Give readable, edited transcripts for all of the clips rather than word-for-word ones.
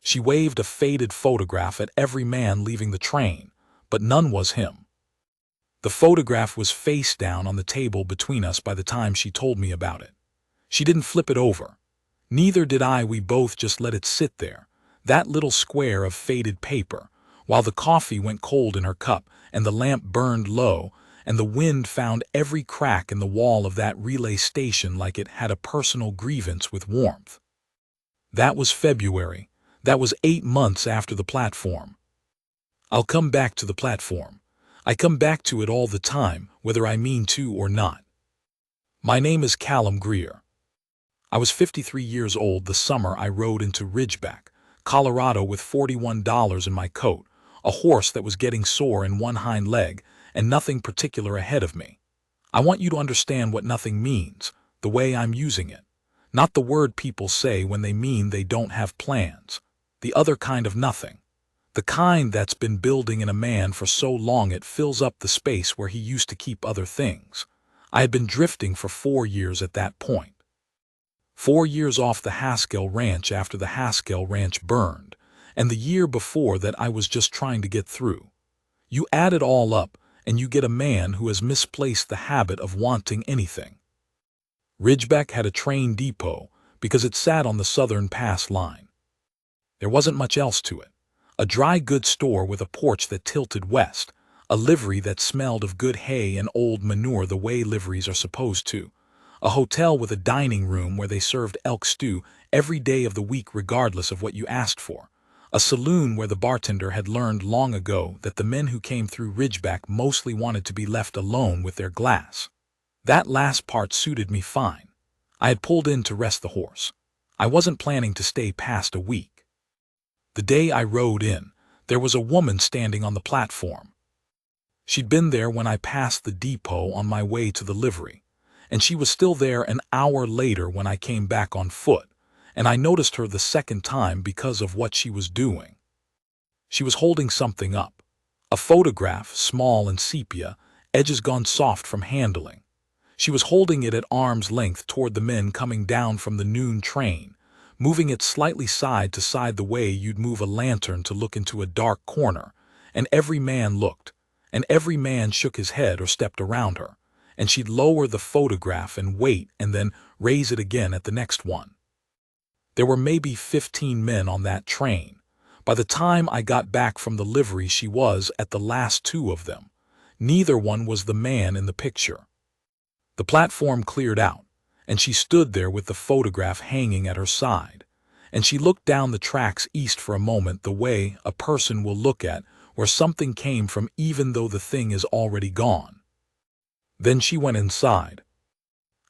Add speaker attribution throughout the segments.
Speaker 1: She waved a faded photograph at every man leaving the train, but none was him. The photograph was face down on the table between us by the time she told me about it. She didn't flip it over. Neither did I. We both just let it sit there, that little square of faded paper, while the coffee went cold in her cup and the lamp burned low and the wind found every crack in the wall of that relay station like it had a personal grievance with warmth. That was February. That was 8 months after the platform. I'll come back to the platform. I come back to it all the time, whether I mean to or not. My name is Callum Greer. I was 53 years old the summer I rode into Ridgeback, Colorado with $41 in my coat, a horse that was getting sore in one hind leg, and nothing particular ahead of me. I want you to understand what nothing means, the way I'm using it. Not the word people say when they mean they don't have plans. The other kind of nothing. The kind that's been building in a man for so long it fills up the space where he used to keep other things. I had been drifting for 4 years at that point. 4 years off the Haskell Ranch after the Haskell Ranch burned, and the year before that I was just trying to get through. You add it all up, and you get a man who has misplaced the habit of wanting anything. Ridgeback had a train depot because it sat on the Southern Pass line. There wasn't much else to it. A dry goods store with a porch that tilted west, a livery that smelled of good hay and old manure the way liveries are supposed to, a hotel with a dining room where they served elk stew every day of the week regardless of what you asked for, a saloon where the bartender had learned long ago that the men who came through Ridgeback mostly wanted to be left alone with their glass. That last part suited me fine. I had pulled in to rest the horse. I wasn't planning to stay past a week. The day I rode in, there was a woman standing on the platform. She'd been there when I passed the depot on my way to the livery, and she was still there an hour later when I came back on foot, and I noticed her the second time because of what she was doing. She was holding something up. A photograph, small and sepia, edges gone soft from handling. She was holding it at arm's length toward the men coming down from the noon train, moving it slightly side to side the way you'd move a lantern to look into a dark corner, and every man looked, and every man shook his head or stepped around her, and she'd lower the photograph and wait and then raise it again at the next one. There were maybe 15 men on that train. By the time I got back from the livery she was at the last 2 of them. Neither one was the man in the picture. The platform cleared out, and she stood there with the photograph hanging at her side, and she looked down the tracks east for a moment the way a person will look at where something came from even though the thing is already gone. Then she went inside.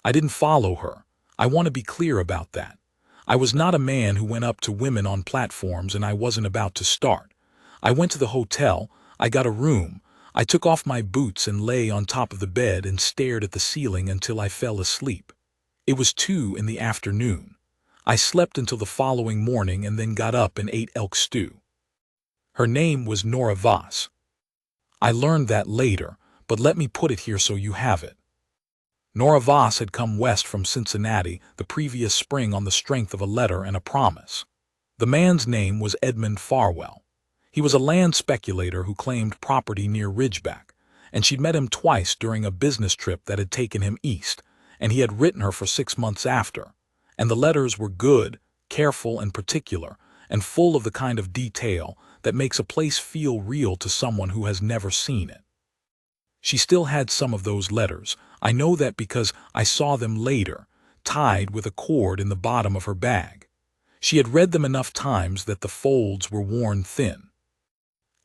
Speaker 1: I didn't follow her. I want to be clear about that. I was not a man who went up to women on platforms, and I wasn't about to start. I went to the hotel, I got a room, I took off my boots and lay on top of the bed and stared at the ceiling until I fell asleep. It was 2 in the afternoon. I slept until the following morning and then got up and ate elk stew. Her name was Nora Voss. I learned that later, but let me put it here so you have it. Nora Voss had come west from Cincinnati the previous spring on the strength of a letter and a promise. The man's name was Edmund Farwell. He was a land speculator who claimed property near Ridgeback, and she'd met him twice during a business trip that had taken him east, and he had written her for 6 months after, and the letters were good, careful and particular, and full of the kind of detail that makes a place feel real to someone who has never seen it. She still had some of those letters. I know that because I saw them later, tied with a cord in the bottom of her bag. She had read them enough times that the folds were worn thin.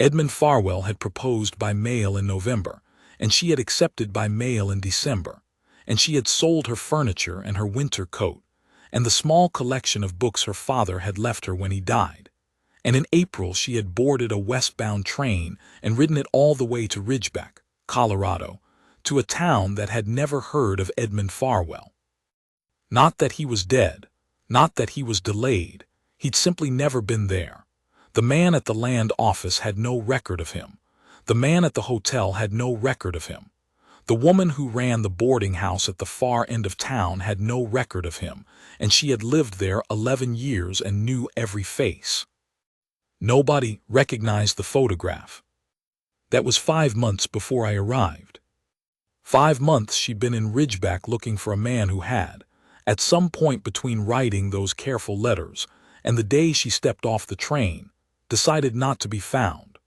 Speaker 1: Edmund Farwell had proposed by mail in November, and she had accepted by mail in December, and she had sold her furniture and her winter coat, and the small collection of books her father had left her when he died. And in April she had boarded a westbound train and ridden it all the way to Ridgeback, Colorado, to a town that had never heard of Edmund Farwell. Not that he was dead, not that he was delayed, he'd simply never been there. The man at the land office had no record of him. The man at the hotel had no record of him. The woman who ran the boarding house at the far end of town had no record of him, and she had lived there 11 years and knew every face. Nobody recognized the photograph. That was 5 months before I arrived. 5 months she'd been in Ridgeback looking for a man who had, at some point between writing those careful letters and the day she stepped off the train, decided not to be found.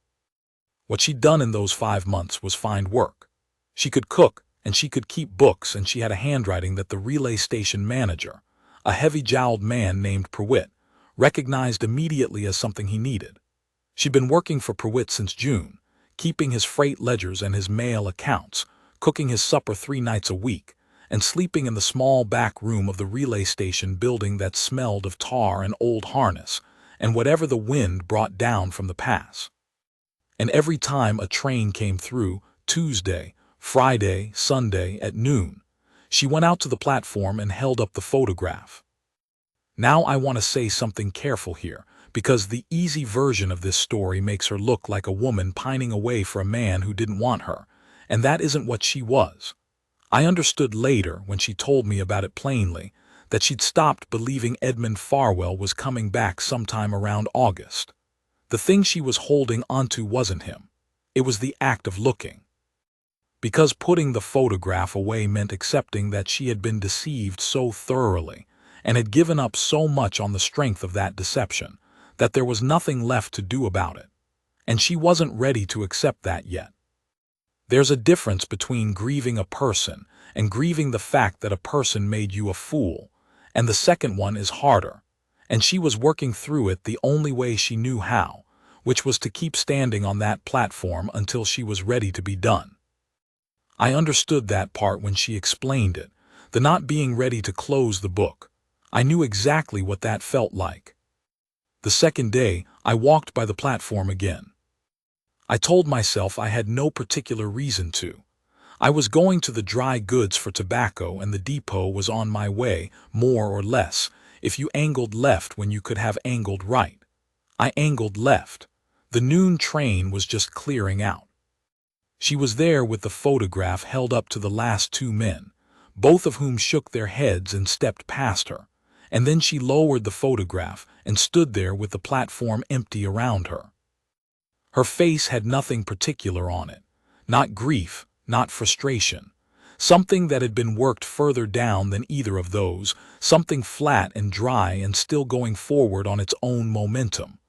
Speaker 1: What she'd done in those 5 months was find work. She could cook, and she could keep books, and she had a handwriting that the relay station manager, a heavy-jowled man named Prewitt, recognized immediately as something he needed. She'd been working for Prewitt since June, keeping his freight ledgers and his mail accounts, cooking his supper 3 nights a week, and sleeping in the small back room of the relay station building that smelled of tar and old harness and whatever the wind brought down from the pass. And every time a train came through, Tuesday, Friday, Sunday, at noon, she went out to the platform and held up the photograph. Now I want to say something careful here, because the easy version of this story makes her look like a woman pining away for a man who didn't want her, and that isn't what she was. I understood later, when she told me about it plainly, that she'd stopped believing Edmund Farwell was coming back sometime around August. The thing she was holding onto wasn't him. It was the act of looking. Because putting the photograph away meant accepting that she had been deceived so thoroughly and had given up so much on the strength of that deception that there was nothing left to do about it. And she wasn't ready to accept that yet. There's a difference between grieving a person and grieving the fact that a person made you a fool, and the second one is harder, and she was working through it the only way she knew how, which was to keep standing on that platform until she was ready to be done. I understood that part when she explained it, the not being ready to close the book. I knew exactly what that felt like. The second day, I walked by the platform again. I told myself I had no particular reason to. I was going to the dry goods for tobacco, and the depot was on my way, more or less, if you angled left when you could have angled right. I angled left. The noon train was just clearing out. She was there with the photograph held up to the last 2 men, both of whom shook their heads and stepped past her, and then she lowered the photograph and stood there with the platform empty around her. Her face had nothing particular on it, not grief, not frustration, something that had been worked further down than either of those, something flat and dry and still going forward on its own momentum.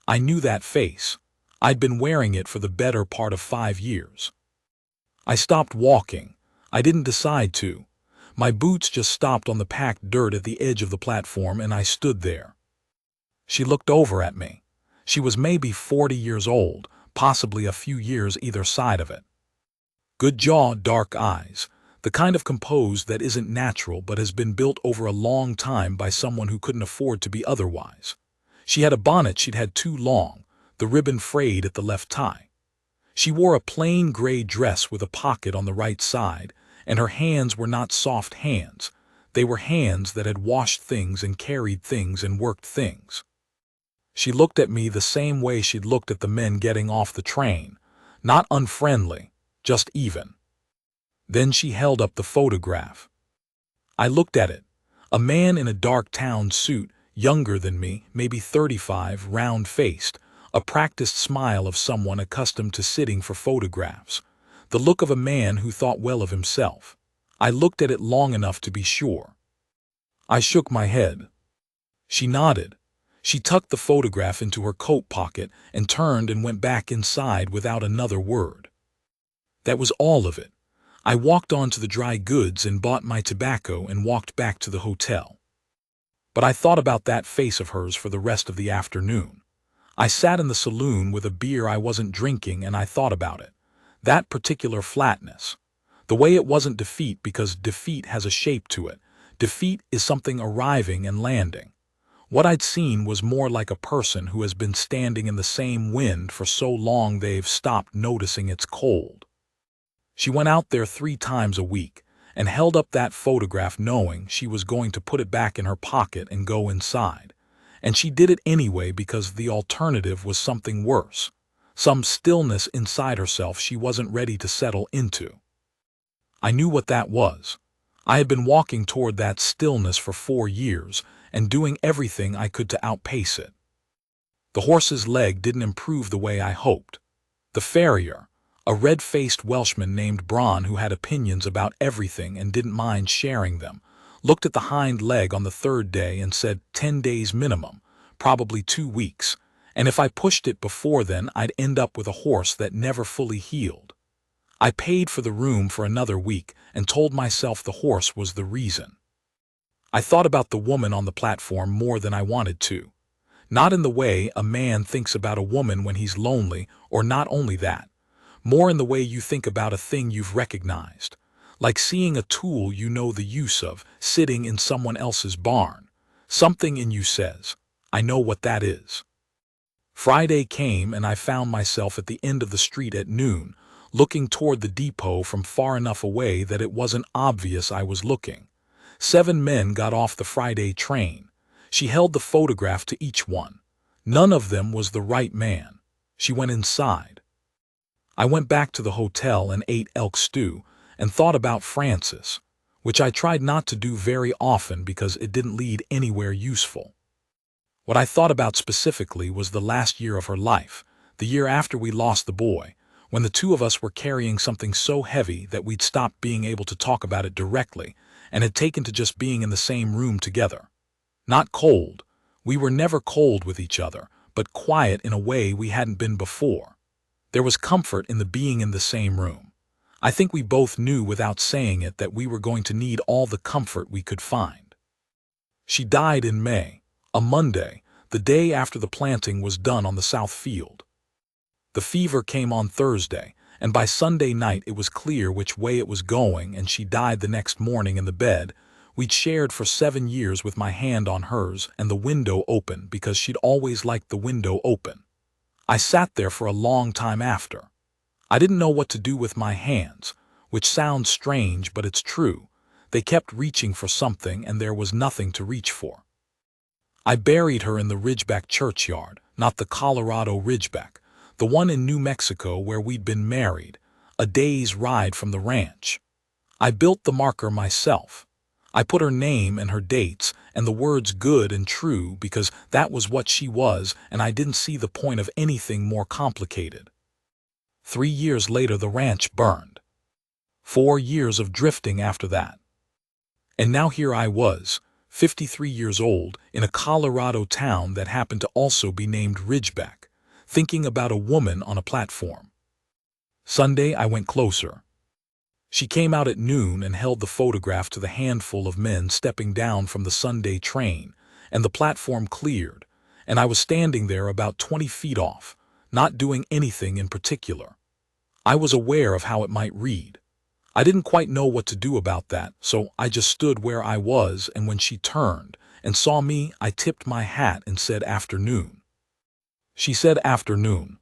Speaker 1: I knew that face. I'd been wearing it for the better part of 5 years. I stopped walking. I didn't decide to. My boots just stopped on the packed dirt at the edge of the platform, and I stood there. She looked over at me. She was maybe 40 years old, possibly a few years either side of it. Good jaw, dark eyes, the kind of compose that isn't natural but has been built over a long time by someone who couldn't afford to be otherwise. She had a bonnet she'd had too long, the ribbon frayed at the left tie. She wore a plain gray dress with a pocket on the right side, and her hands were not soft hands. They were hands that had washed things and carried things and worked things. She looked at me the same way she'd looked at the men getting off the train, not unfriendly, just even. Then she held up the photograph. I looked at it. A man in a dark town suit, younger than me, maybe 35, round-faced, a practiced smile of someone accustomed to sitting for photographs, the look of a man who thought well of himself. I looked at it long enough to be sure. I shook my head. She nodded. She tucked the photograph into her coat pocket and turned and went back inside without another word. That was all of it. I walked on to the dry goods and bought my tobacco and walked back to the hotel. But I thought about that face of hers for the rest of the afternoon. I sat in the saloon with a beer I wasn't drinking, and I thought about it. That particular flatness. The way it wasn't defeat, because defeat has a shape to it. Defeat is something arriving and landing. What I'd seen was more like a person who has been standing in the same wind for so long they've stopped noticing it's cold. She went out there 3 times a week and held up that photograph knowing she was going to put it back in her pocket and go inside. And she did it anyway because the alternative was something worse, some stillness inside herself she wasn't ready to settle into. I knew what that was. I had been walking toward that stillness for 4 years and doing everything I could to outpace it. The horse's leg didn't improve the way I hoped. The farrier, a red-faced Welshman named Braun who had opinions about everything and didn't mind sharing them, looked at the hind leg on the third day and said 10 days minimum, probably 2 weeks, and if I pushed it before then I'd end up with a horse that never fully healed. I paid for the room for another week and told myself the horse was the reason. I thought about the woman on the platform more than I wanted to. Not in the way a man thinks about a woman when he's lonely, or not only that, more in the way you think about a thing you've recognized, like seeing a tool you know the use of sitting in someone else's barn. Something in you says, I know what that is. Friday came and I found myself at the end of the street at noon, looking toward the depot from far enough away that it wasn't obvious I was looking. 7 men got off the Friday train. She held the photograph to each one. None of them was the right man. She went inside. I went back to the hotel and ate elk stew and thought about Frances, which I tried not to do very often because it didn't lead anywhere useful. What I thought about specifically was the last year of her life, the year after we lost the boy, when the two of us were carrying something so heavy that we'd stopped being able to talk about it directly and had taken to just being in the same room together. Not cold. We were never cold with each other, but quiet in a way we hadn't been before. There was comfort in the being in the same room. I think we both knew without saying it that we were going to need all the comfort we could find. She died in May, a Monday, the day after the planting was done on the south field. The fever came on Thursday, and by Sunday night it was clear which way it was going, and she died the next morning in the bed we'd shared for 7 years with my hand on hers and the window open because she'd always liked the window open. I sat there for a long time after. I didn't know what to do with my hands, which sounds strange but it's true. They kept reaching for something and there was nothing to reach for. I buried her in the Ridgeback churchyard, not the Colorado Ridgeback, the one in New Mexico where we'd been married, a day's ride from the ranch. I built the marker myself. I put her name and her dates and the words good and true because that was what she was and I didn't see the point of anything more complicated. 3 years later the ranch burned. 4 years of drifting after that. And now here I was, 53 years old, in a Colorado town that happened to also be named Ridgeback, thinking about a woman on a platform. Sunday I went closer. She came out at noon and held the photograph to the handful of men stepping down from the Sunday train, and the platform cleared, and I was standing there about 20 feet off, not doing anything in particular. I was aware of how it might read. I didn't quite know what to do about that, so I just stood where I was, and when she turned and saw me, I tipped my hat and said afternoon. She said afternoon.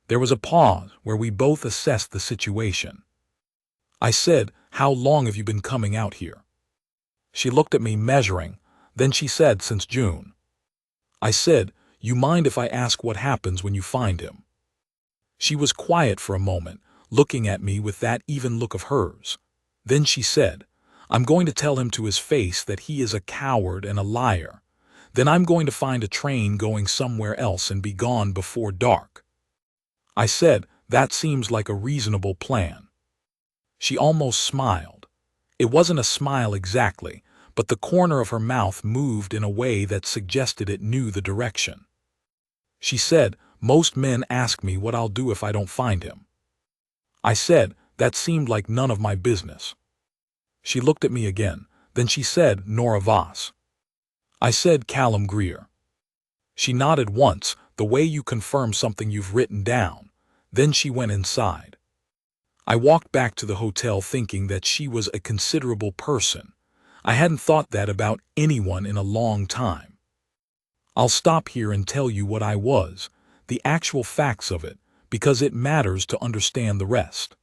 Speaker 1: There was a pause where we both assessed the situation. I said, how long have you been coming out here? She looked at me measuring, then she said, since June. I said, you mind if I ask what happens when you find him? She was quiet for a moment, looking at me with that even look of hers. Then she said, I'm going to tell him to his face that he is a coward and a liar. Then I'm going to find a train going somewhere else and be gone before dark. I said, that seems like a reasonable plan. She almost smiled. It wasn't a smile exactly, but the corner of her mouth moved in a way that suggested it knew the direction. She said, most men ask me what I'll do if I don't find him. I said, that seemed like none of my business. She looked at me again, then she said, Nora Voss. I said, Callum Greer. She nodded once, the way you confirm something you've written down. Then she went inside. I walked back to the hotel thinking that she was a considerable person. I hadn't thought that about anyone in a long time. I'll stop here and tell you what I was, the actual facts of it, because it matters to understand the rest.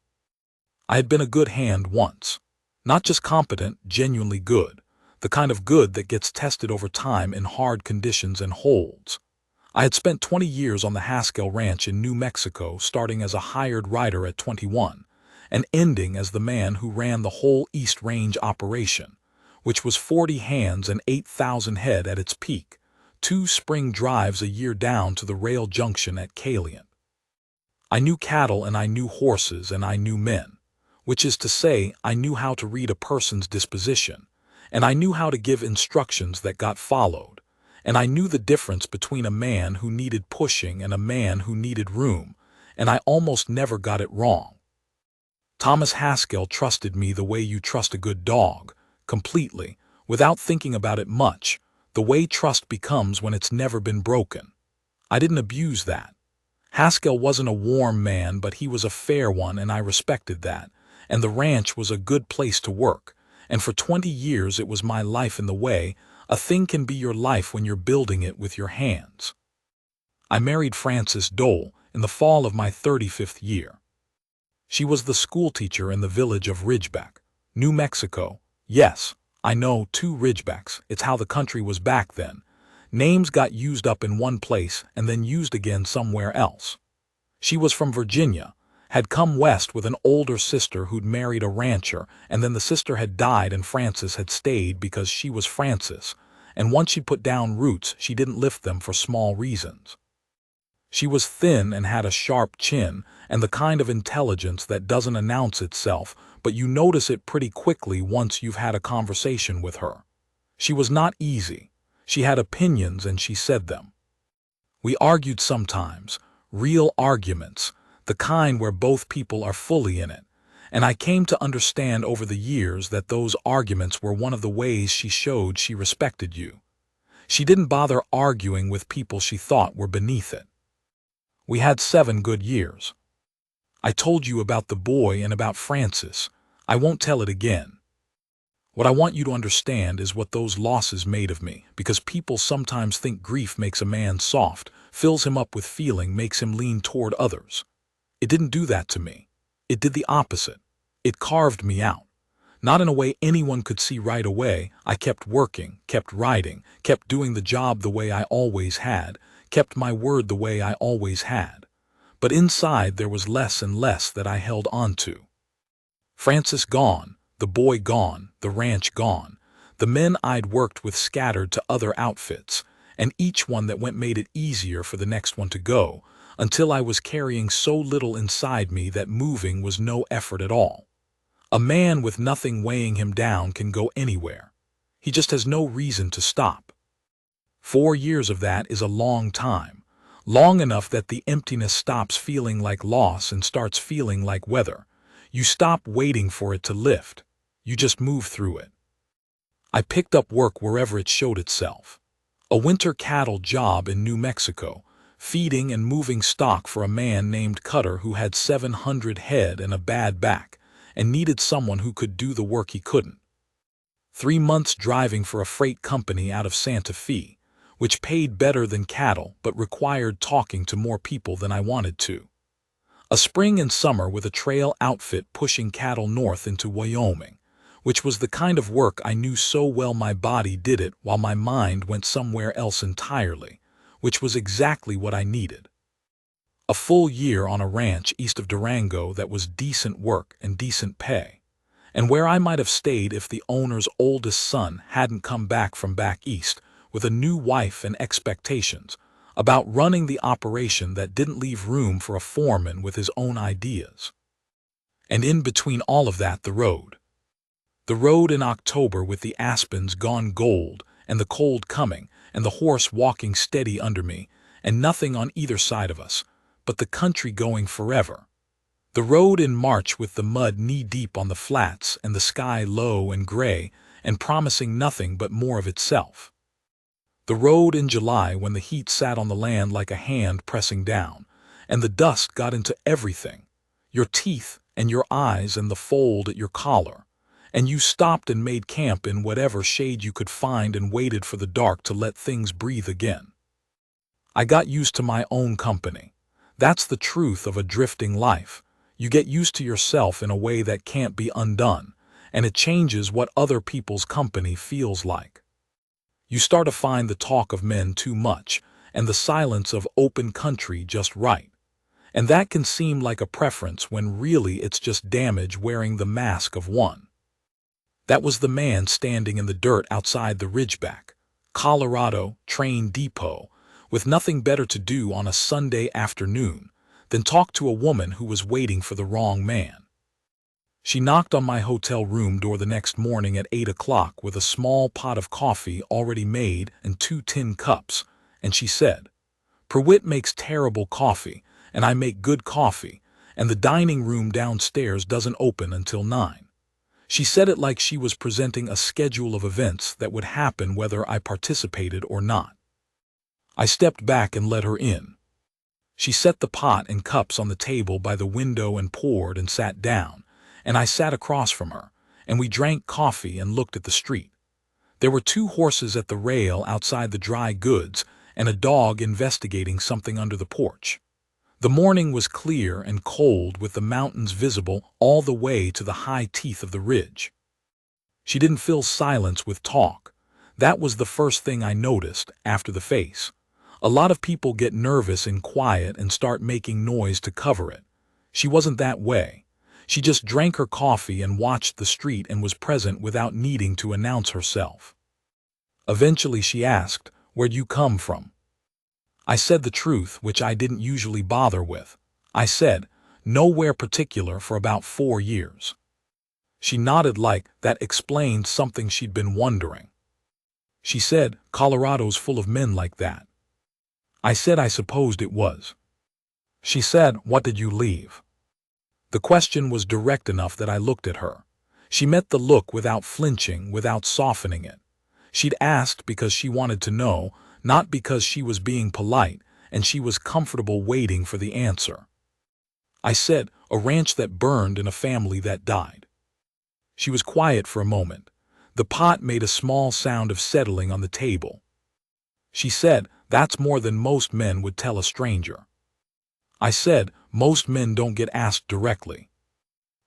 Speaker 1: I had been a good hand once. Not just competent, genuinely good. The kind of good that gets tested over time in hard conditions and holds. I had spent 20 years on the Haskell Ranch in New Mexico, starting as a hired rider at 21. And ending as the man who ran the whole East Range operation, which was 40 hands and 8,000 head at its peak, 2 spring drives a year down to the rail junction at Calian. I knew cattle and I knew horses and I knew men, which is to say I knew how to read a person's disposition, and I knew how to give instructions that got followed, and I knew the difference between a man who needed pushing and a man who needed room, and I almost never got it wrong. Thomas Haskell trusted me the way you trust a good dog, completely, without thinking about it much, the way trust becomes when it's never been broken. I didn't abuse that. Haskell wasn't a warm man, but he was a fair one, and I respected that, and the ranch was a good place to work, and for 20 years it was my life in the way a thing can be your life when you're building it with your hands. I married Frances Dole in the fall of my 35th year. She was the schoolteacher in the village of Ridgeback, New Mexico. Yes, I know, 2 Ridgebacks, it's how the country was back then. Names got used up in one place and then used again somewhere else. She was from Virginia, had come west with an older sister who'd married a rancher, and then the sister had died and Frances had stayed because she was Frances, and once she put down roots she didn't lift them for small reasons. She was thin and had a sharp chin, and the kind of intelligence that doesn't announce itself, but you notice it pretty quickly once you've had a conversation with her. She was not easy. She had opinions and she said them. We argued sometimes, real arguments, the kind where both people are fully in it, and I came to understand over the years that those arguments were one of the ways she showed she respected you. She didn't bother arguing with people she thought were beneath it. We had 7 good years. I told you about the boy and about Frances. I won't tell it again. What I want you to understand is what those losses made of me, because people sometimes think grief makes a man soft, fills him up with feeling, makes him lean toward others. It didn't do that to me. It did the opposite. It carved me out. Not in a way anyone could see right away. I kept working, kept writing, kept doing the job the way I always had, kept my word the way I always had. But inside there was less and less that I held on to. Frances gone, the boy gone, the ranch gone, the men I'd worked with scattered to other outfits, and each one that went made it easier for the next one to go, until I was carrying so little inside me that moving was no effort at all. A man with nothing weighing him down can go anywhere. He just has no reason to stop. 4 years of that is a long time, long enough that the emptiness stops feeling like loss and starts feeling like weather. You stop waiting for it to lift. You just move through it. I picked up work wherever it showed itself. A winter cattle job in New Mexico, feeding and moving stock for a man named Cutter who had 700 head and a bad back, and needed someone who could do the work he couldn't. 3 months driving for a freight company out of Santa Fe, which paid better than cattle but required talking to more people than I wanted to. A spring and summer with a trail outfit pushing cattle north into Wyoming, which was the kind of work I knew so well my body did it while my mind went somewhere else entirely, which was exactly what I needed. A full year on a ranch east of Durango that was decent work and decent pay, and where I might have stayed if the owner's oldest son hadn't come back from back east with a new wife and expectations about running the operation that didn't leave room for a foreman with his own ideas. And in between all of that, the road. The road in October with the aspens gone gold and the cold coming and the horse walking steady under me and nothing on either side of us, but the country going forever. The road in March with the mud knee-deep on the flats and the sky low and gray and promising nothing but more of itself. The road in July when the heat sat on the land like a hand pressing down, and the dust got into everything, your teeth and your eyes and the fold at your collar, and you stopped and made camp in whatever shade you could find and waited for the dark to let things breathe again. I got used to my own company. That's the truth of a drifting life. You get used to yourself in a way that can't be undone, and it changes what other people's company feels like. You start to find the talk of men too much, and the silence of open country just right. And that can seem like a preference when really it's just damage wearing the mask of one. That was the man standing in the dirt outside the Ridgeback, Colorado train depot, with nothing better to do on a Sunday afternoon than talk to a woman who was waiting for the wrong man. She knocked on my hotel room door the next morning at 8 o'clock with a small pot of coffee already made and 2 tin cups, and she said, "Pruitt makes terrible coffee, and I make good coffee, and the dining room downstairs doesn't open until 9. She said it like she was presenting a schedule of events that would happen whether I participated or not. I stepped back and let her in. She set the pot and cups on the table by the window and poured and sat down, and I sat across from her, and we drank coffee and looked at the street. There were 2 horses at the rail outside the dry goods and a dog investigating something under the porch. The morning was clear and cold with the mountains visible all the way to the high teeth of the ridge. She didn't fill silence with talk. That was the first thing I noticed after the face. A lot of people get nervous in quiet and start making noise to cover it. She wasn't that way. She just drank her coffee and watched the street and was present without needing to announce herself. Eventually she asked, "Where'd you come from?" I said the truth, which I didn't usually bother with. I said, "Nowhere particular for about 4 years." She nodded like that explained something she'd been wondering. She said, "Colorado's full of men like that." I said I supposed it was. She said, "What did you leave?" The question was direct enough that I looked at her. She met the look without flinching, without softening it. She'd asked because she wanted to know, not because she was being polite, and she was comfortable waiting for the answer. I said, "A ranch that burned and a family that died." She was quiet for a moment. The pot made a small sound of settling on the table. She said, "That's more than most men would tell a stranger." I said, "Most men don't get asked directly."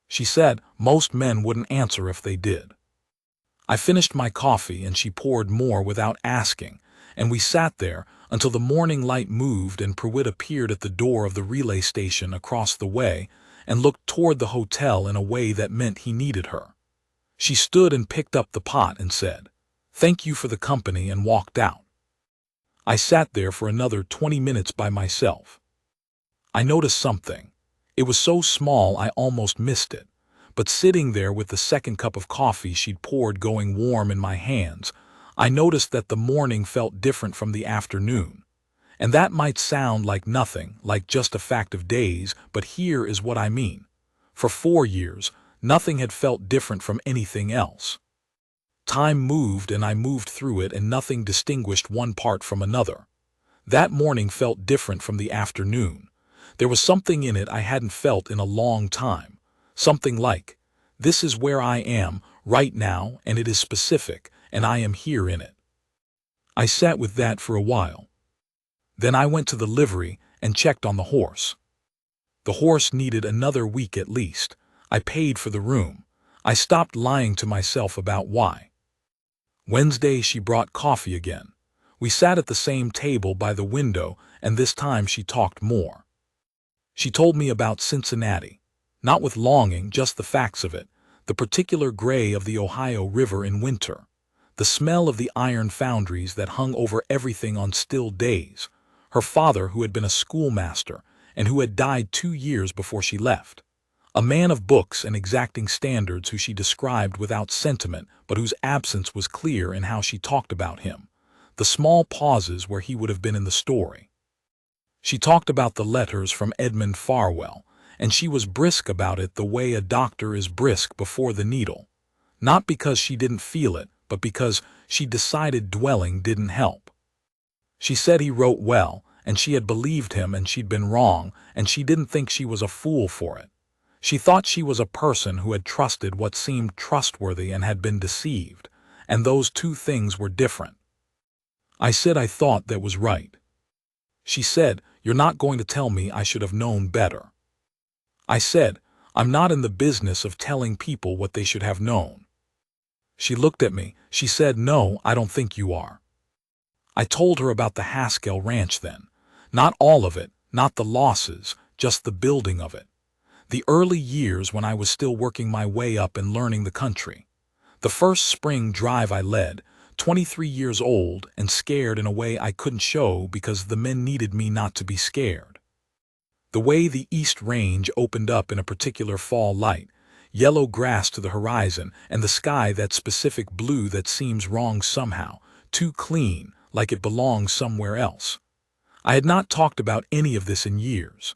Speaker 1: She said, "Most men wouldn't answer if they did." I finished my coffee and she poured more without asking, and we sat there until the morning light moved and Pruitt appeared at the door of the relay station across the way and looked toward the hotel in a way that meant he needed her. She stood and picked up the pot and said, "Thank you for the company," and walked out. I sat there for another 20 minutes by myself. I noticed something. It was so small I almost missed it, but sitting there with the second cup of coffee she'd poured going warm in my hands, I noticed that the morning felt different from the afternoon. And that might sound like nothing, like just a fact of days, but here is what I mean. For 4 years, nothing had felt different from anything else. Time moved and I moved through it and nothing distinguished one part from another. That morning felt different from the afternoon. There was something in it I hadn't felt in a long time. Something like, this is where I am right now and it is specific and I am here in it. I sat with that for a while. Then I went to the livery and checked on the horse. The horse needed another week at least. I paid for the room. I stopped lying to myself about why. Wednesday she brought coffee again. We sat at the same table by the window and this time she talked more. She told me about Cincinnati, not with longing, just the facts of it, the particular gray of the Ohio River in winter, the smell of the iron foundries that hung over everything on still days, her father who had been a schoolmaster and who had died 2 years before she left, a man of books and exacting standards who she described without sentiment but whose absence was clear in how she talked about him, the small pauses where he would have been in the story. She talked about the letters from Edmund Farwell, and she was brisk about it the way a doctor is brisk before the needle, not because she didn't feel it, but because she decided dwelling didn't help. She said he wrote well, and she had believed him and she'd been wrong, and she didn't think she was a fool for it. She thought she was a person who had trusted what seemed trustworthy and had been deceived, and those 2 things were different. I said I thought that was right. She said, "You're not going to tell me I should have known better." I said, "I'm not in the business of telling people what they should have known." She looked at me. She said, "No, I don't think you are." I told her about the Haskell Ranch then. Not all of it, not the losses, just the building of it. The early years when I was still working my way up and learning the country. The first spring drive I led, 23 years old and scared in a way I couldn't show because the men needed me not to be scared. The way the East Range opened up in a particular fall light, yellow grass to the horizon, and the sky that specific blue that seems wrong somehow, too clean, like it belongs somewhere else. I had not talked about any of this in years.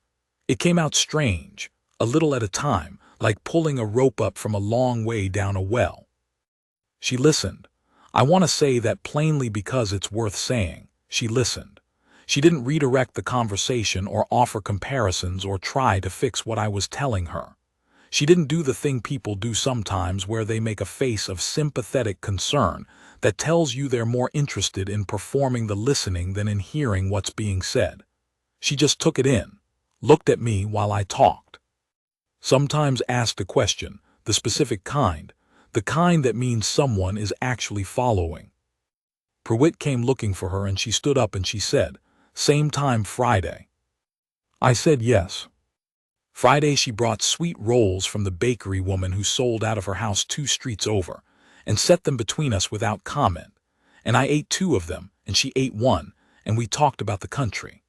Speaker 1: It came out strange, a little at a time, like pulling a rope up from a long way down a well. She listened. I want to say that plainly because it's worth saying. She listened. She didn't redirect the conversation or offer comparisons or try to fix what I was telling her. She didn't do the thing people do sometimes where they make a face of sympathetic concern that tells you they're more interested in performing the listening than in hearing what's being said. She just took it in, looked at me while I talked. Sometimes asked a question, the specific kind, the kind that means someone is actually following. Pruitt came looking for her and she stood up and she said, "Same time Friday." I said yes. Friday she brought sweet rolls from the bakery woman who sold out of her house 2 streets over, and set them between us without comment, and I ate 2 of them, and she ate 1, and we talked about the country.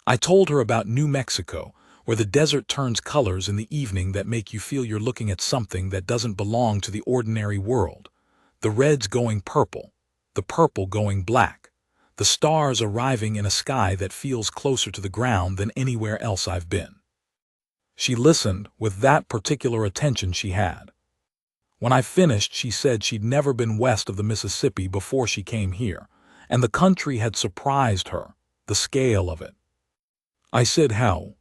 Speaker 1: I told her about New Mexico, where the desert turns colors in the evening that make you feel you're looking at something that doesn't belong to the ordinary world. The reds going purple, the purple going black, the stars arriving in a sky that feels closer to the ground than anywhere else I've been. She listened with that particular attention she had. When I finished, she said she'd never been west of the Mississippi before she came here, and the country had surprised her, the scale of it. I said, "How?"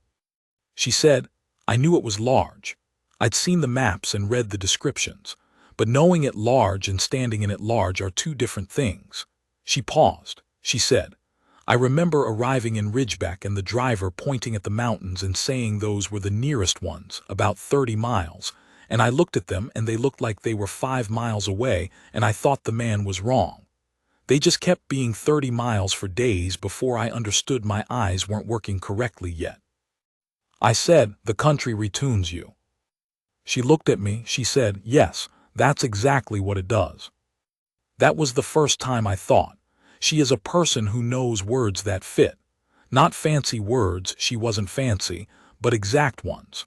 Speaker 1: She said, "I knew it was large. I'd seen the maps and read the descriptions, but knowing it large and standing in it large are 2 different things." She paused. She said, "I remember arriving in Ridgeback and the driver pointing at the mountains and saying those were the nearest ones, about 30 miles, and I looked at them and they looked like they were 5 miles away, and I thought the man was wrong. They just kept being 30 miles for days before I understood my eyes weren't working correctly yet." I said, "The country retunes you." She looked at me, she said, "Yes, that's exactly what it does." That was the first time I thought, she is a person who knows words that fit. Not fancy words, she wasn't fancy, but exact ones.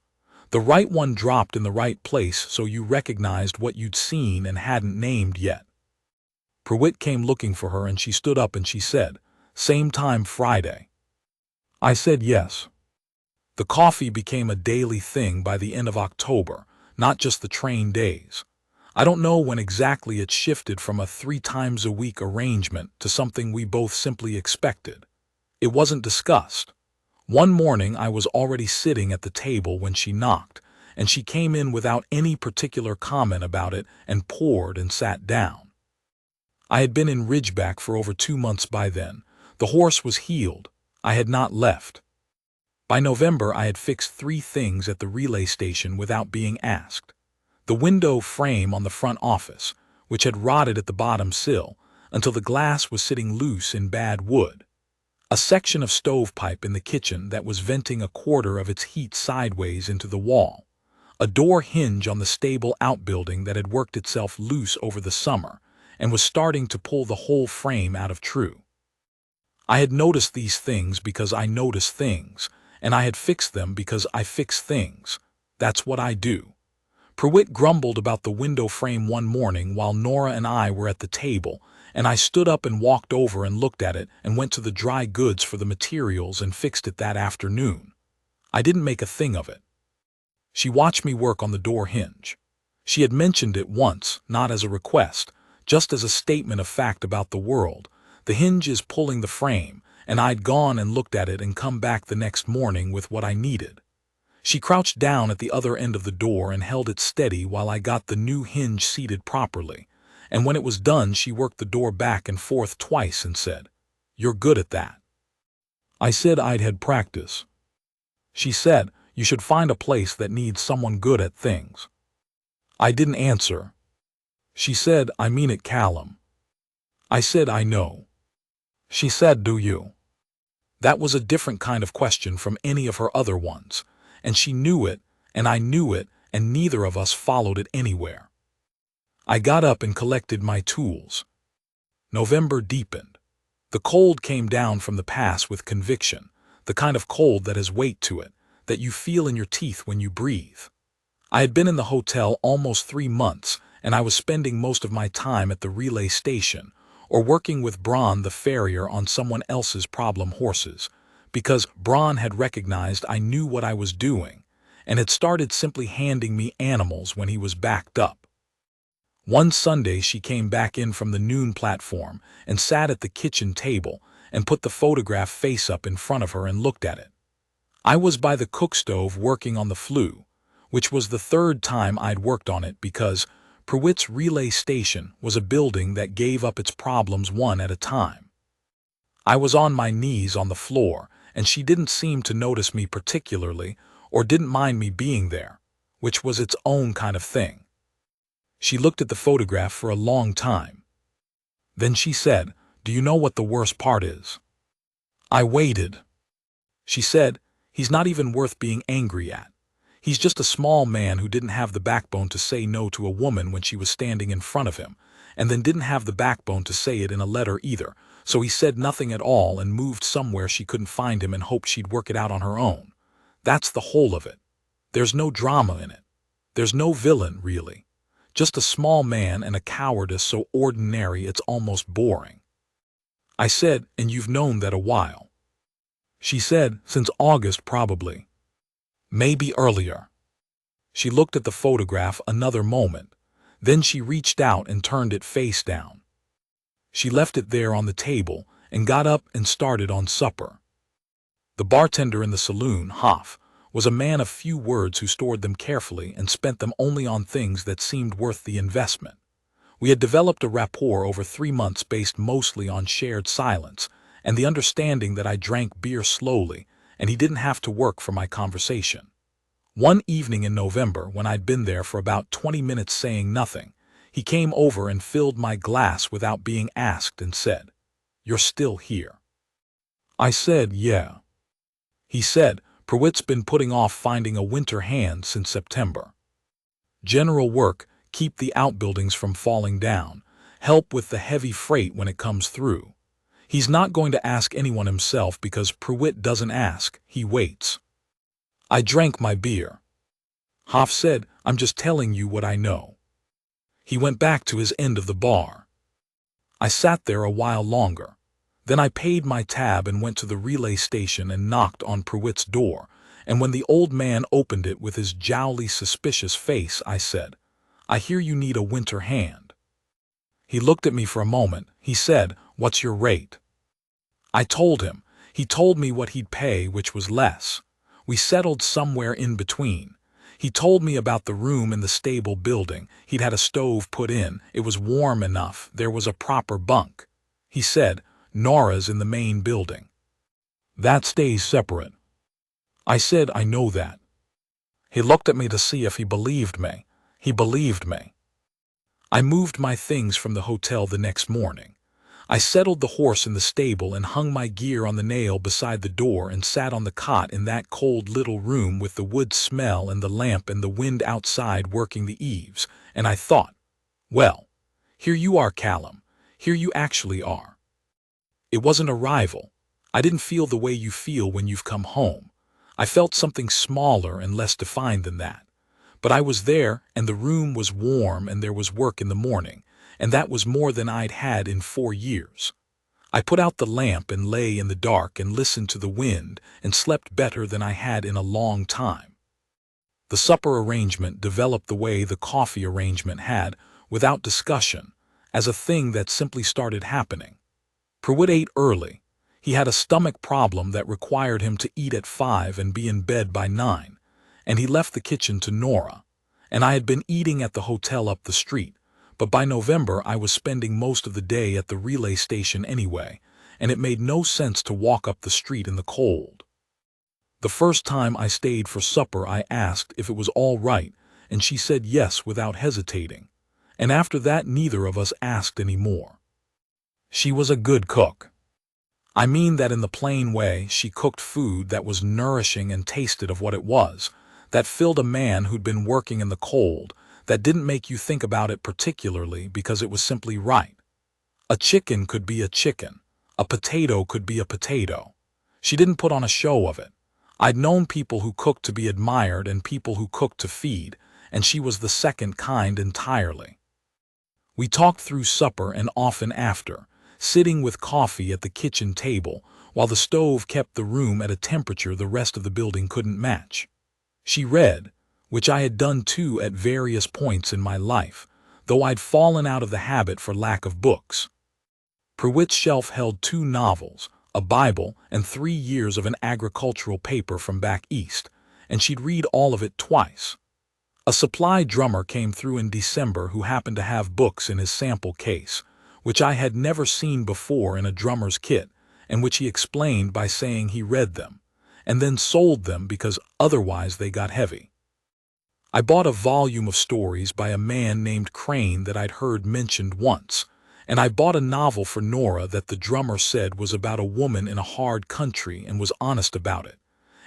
Speaker 1: The right one dropped in the right place so you recognized what you'd seen and hadn't named yet. Pruitt came looking for her and she stood up and she said, "Same time Friday." I said yes. The coffee became a daily thing by the end of October, not just the train days. I don't know when exactly it shifted from a 3 times a week arrangement to something we both simply expected. It wasn't discussed. One morning I was already sitting at the table when she knocked, and she came in without any particular comment about it and poured and sat down. I had been in Ridgeback for over 2 months by then. The horse was healed. I had not left. By November I had fixed 3 things at the relay station without being asked. The window frame on the front office, which had rotted at the bottom sill until the glass was sitting loose in bad wood. A section of stovepipe in the kitchen that was venting a quarter of its heat sideways into the wall. A door hinge on the stable outbuilding that had worked itself loose over the summer and was starting to pull the whole frame out of true. I had noticed these things because I notice things, and I had fixed them because I fix things. That's what I do. Pruitt grumbled about the window frame one morning while Nora and I were at the table, and I stood up and walked over and looked at it and went to the dry goods for the materials and fixed it that afternoon. I didn't make a thing of it. She watched me work on the door hinge. She had mentioned it once, not as a request, just as a statement of fact about the world. The hinge is pulling the frame, and I'd gone and looked at it and come back the next morning with what I needed. She crouched down at the other end of the door and held it steady while I got the new hinge seated properly, and when it was done she worked the door back and forth twice and said, "You're good at that." I said I'd had practice. She said, "You should find a place that needs someone good at things." I didn't answer. She said, "I mean it, Callum." I said, "I know." She said, "Do you?" That was a different kind of question from any of her other ones, and she knew it, and I knew it, and neither of us followed it anywhere. I got up and collected my tools. November deepened. The cold came down from the pass with conviction, the kind of cold that has weight to it, that you feel in your teeth when you breathe. I had been in the hotel almost 3 months, and I was spending most of my time at the relay station, or working with Braun the farrier on someone else's problem horses, because Braun had recognized I knew what I was doing, and had started simply handing me animals when he was backed up. One Sunday she came back in from the noon platform and sat at the kitchen table and put the photograph face up in front of her and looked at it. I was by the cook stove working on the flue, which was the third time I'd worked on it because Pruitt's relay station was a building that gave up its problems one at a time. I was on my knees on the floor, and she didn't seem to notice me particularly or didn't mind me being there, which was its own kind of thing. She looked at the photograph for a long time. Then she said, "Do you know what the worst part is?" I waited. She said, "He's not even worth being angry at. He's just a small man who didn't have the backbone to say no to a woman when she was standing in front of him, and then didn't have the backbone to say it in a letter either, so he said nothing at all and moved somewhere she couldn't find him and hoped she'd work it out on her own. That's the whole of it. There's no drama in it. There's no villain, really. Just a small man and a cowardice so ordinary it's almost boring." I said, "And you've known that a while?" She said, "Since August probably. Maybe earlier." She looked at the photograph another moment. Then she reached out and turned it face down. She left it there on the table and got up and started on supper. The bartender in the saloon, Hoff, was a man of few words who stored them carefully and spent them only on things that seemed worth the investment. We had developed a rapport over 3 months based mostly on shared silence and the understanding that I drank beer slowly and he didn't have to work for my conversation. One evening in November, when I'd been there for about 20 minutes saying nothing, he came over and filled my glass without being asked and said, "You're still here." I said, "Yeah." He said, "Pruitt's been putting off finding a winter hand since September. General work, keep the outbuildings from falling down, help with the heavy freight when it comes through. He's not going to ask anyone himself because Pruitt doesn't ask, he waits." I drank my beer. Hoff said, "I'm just telling you what I know." He went back to his end of the bar. I sat there a while longer. Then I paid my tab and went to the relay station and knocked on Pruitt's door, and when the old man opened it with his jowly, suspicious face, I said, "I hear you need a winter hand." He looked at me for a moment. He said, "What's your rate?" I told him. He told me what he'd pay, which was less. We settled somewhere in between. He told me about the room in the stable building. He'd had a stove put in. It was warm enough. There was a proper bunk. He said, "Nora's in the main building. That stays separate." I said, "I know that." He looked at me to see if he believed me. He believed me. I moved my things from the hotel the next morning. I settled the horse in the stable and hung my gear on the nail beside the door and sat on the cot in that cold little room with the wood smell and the lamp and the wind outside working the eaves, and I thought, well, here you are, Callum. Here you actually are. It wasn't a rival. I didn't feel the way you feel when you've come home. I felt something smaller and less defined than that. But I was there, and the room was warm, and there was work in the morning, and that was more than I'd had in 4 years. I put out the lamp and lay in the dark and listened to the wind and slept better than I had in a long time. The supper arrangement developed the way the coffee arrangement had, without discussion, as a thing that simply started happening. Pruitt ate early. He had a stomach problem that required him to eat at 5 and be in bed by 9, and he left the kitchen to Nora, and I had been eating at the hotel up the street, but by November I was spending most of the day at the relay station anyway, and it made no sense to walk up the street in the cold. The first time I stayed for supper I asked if it was all right, and she said yes without hesitating, and after that neither of us asked any more. She was a good cook. I mean that in the plain way she cooked food that was nourishing and tasted of what it was, that filled a man who'd been working in the cold, that didn't make you think about it particularly because it was simply right. A chicken could be a chicken. A potato could be a potato. She didn't put on a show of it. I'd known people who cooked to be admired and people who cooked to feed, and she was the second kind entirely. We talked through supper and often after, sitting with coffee at the kitchen table, while the stove kept the room at a temperature the rest of the building couldn't match. She read, which I had done too at various points in my life, though I'd fallen out of the habit for lack of books. Pruitt's shelf held 2 novels, a Bible, and 3 years of an agricultural paper from back east, and she'd read all of it twice. A supply drummer came through in December who happened to have books in his sample case, which I had never seen before in a drummer's kit, and which he explained by saying he read them, and then sold them because otherwise they got heavy. I bought a volume of stories by a man named Crane that I'd heard mentioned once, and I bought a novel for Nora that the drummer said was about a woman in a hard country and was honest about it,